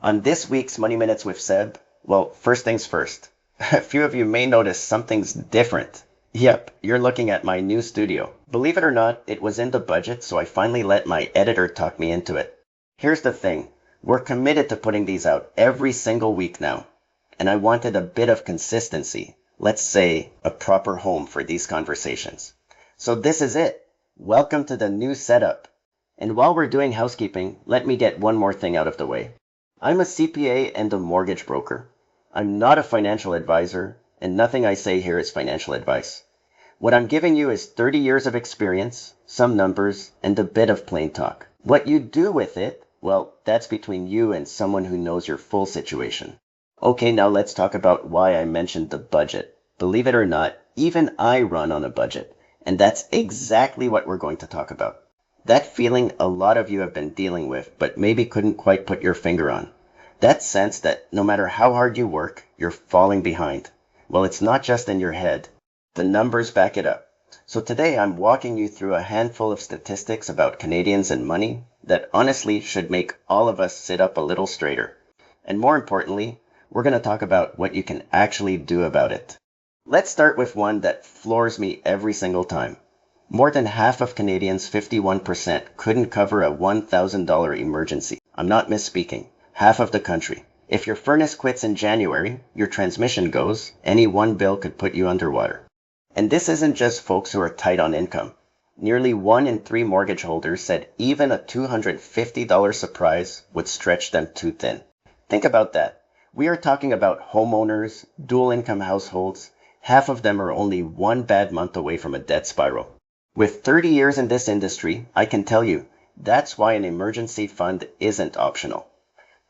On this week's Money Minutes with Seb, well, first things first. A few of you may notice something's different. Yep, you're looking at my new studio. Believe it or not, it was in the budget, so I finally let my editor talk me into it. Here's the thing. We're committed to putting these out every single week now. And I wanted a bit of consistency. Let's say a proper home for these conversations. So this is it. Welcome to the new setup. And while we're doing housekeeping, let me get one more thing out of the way. I'm a CPA and a mortgage broker. I'm not a financial advisor, and nothing I say here is financial advice. What I'm giving you is 30 years of experience, some numbers, and a bit of plain talk. What you do with it, well, that's between you and someone who knows your full situation. Okay, now let's talk about why I mentioned the budget. Believe it or not, even I run on a budget, and that's exactly what we're going to talk about. That feeling a lot of you have been dealing with, but maybe couldn't quite put your finger on. That sense that no matter how hard you work, you're falling behind. Well, it's not just in your head. The numbers back it up. So today I'm walking you through a handful of statistics about Canadians and money that honestly should make all of us sit up a little straighter. And more importantly, we're going to talk about what you can actually do about it. Let's start with one that floors me every single time. More than half of Canadians, 51%, couldn't cover a $1,000 emergency. I'm not misspeaking. Half of the country. If your furnace quits in January, your transmission goes, any one bill could put you underwater. And this isn't just folks who are tight on income. Nearly 1 in 3 mortgage holders said even a $250 surprise would stretch them too thin. Think about that. We are talking about homeowners, dual income households. Half of them are only one bad month away from a debt spiral. With 30 years in this industry, I can tell you, that's why an emergency fund isn't optional.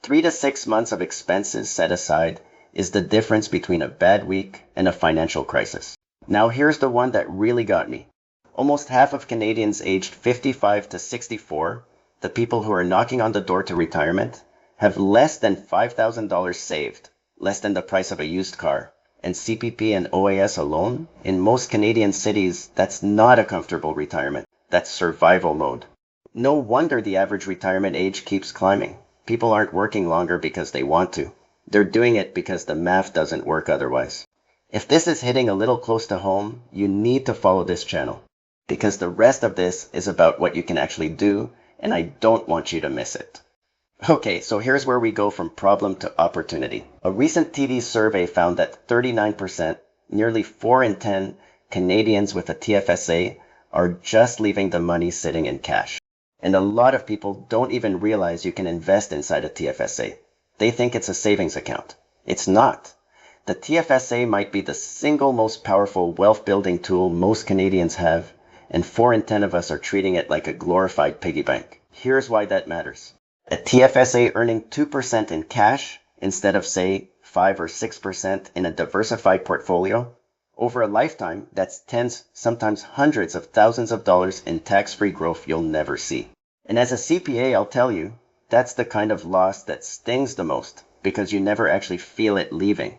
3 to 6 months of expenses set aside is the difference between a bad week and a financial crisis. Now here's the one that really got me. Almost half of Canadians aged 55 to 64, the people who are knocking on the door to retirement, have less than $5,000 saved, less than the price of a used car. And CPP and OAS alone, in most Canadian cities, that's not a comfortable retirement. That's survival mode. No wonder the average retirement age keeps climbing. People aren't working longer because they want to. They're doing it because the math doesn't work otherwise. If this is hitting a little close to home, you need to follow this channel. Because the rest of this is about what you can actually do, and I don't want you to miss it. Okay, so here's where we go from problem to opportunity. A recent TD survey found that 39%, nearly 4 in 10 Canadians with a TFSA are just leaving the money sitting in cash. And a lot of people don't even realize you can invest inside a TFSA. They think it's a savings account. It's not. The TFSA might be the single most powerful wealth building tool most Canadians have, and 4 in 10 of us are treating it like a glorified piggy bank. Here's why that matters. A TFSA earning 2% in cash instead of, say, 5 or 6% in a diversified portfolio, over a lifetime, that's tens, sometimes hundreds of thousands of dollars in tax-free growth you'll never see. And as a CPA, I'll tell you, that's the kind of loss that stings the most because you never actually feel it leaving.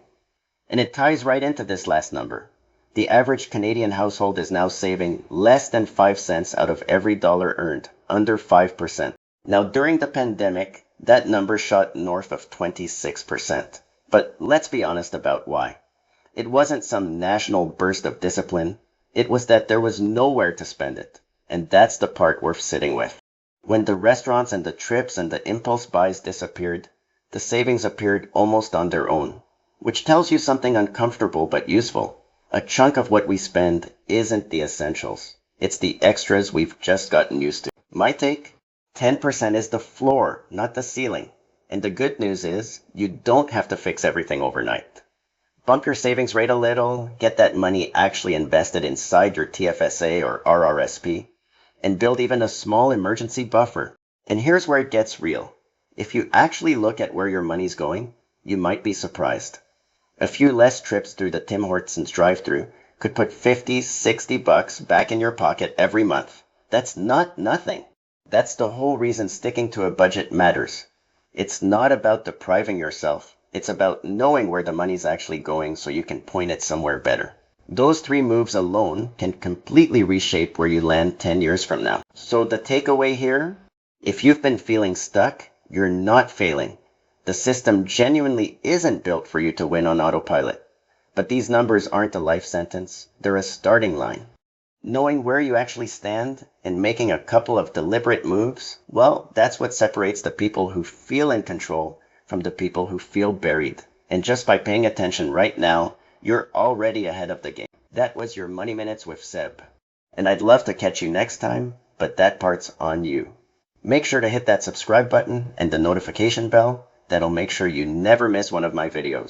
And it ties right into this last number. The average Canadian household is now saving less than 5 cents out of every dollar earned, under 5%. Now, during the pandemic, that number shot north of 26%. But let's be honest about why. It wasn't some national burst of discipline. It was that there was nowhere to spend it. And that's the part worth sitting with. When the restaurants and the trips and the impulse buys disappeared, the savings appeared almost on their own. Which tells you something uncomfortable but useful. A chunk of what we spend isn't the essentials. It's the extras we've just gotten used to. My take? 10% is the floor, not the ceiling. And the good news is, you don't have to fix everything overnight. Bump your savings rate a little, get that money actually invested inside your TFSA or RRSP, and build even a small emergency buffer. And here's where it gets real. If you actually look at where your money's going, you might be surprised. A few less trips through the Tim Hortons drive-thru could put $50, $60 back in your pocket every month. That's not nothing. That's the whole reason sticking to a budget matters. It's not about depriving yourself. It's about knowing where the money's actually going so you can point it somewhere better. Those 3 moves alone can completely reshape where you land 10 years from now. So the takeaway here, if you've been feeling stuck, you're not failing. The system genuinely isn't built for you to win on autopilot. But these numbers aren't a life sentence, they're a starting line. Knowing where you actually stand and making a couple of deliberate moves, well, that's what separates the people who feel in control from the people who feel buried. And just by paying attention right now, you're already ahead of the game. That was your Money Minutes with Seb. And I'd love to catch you next time, but that part's on you. Make sure to hit that subscribe button and the notification bell. That'll make sure you never miss one of my videos.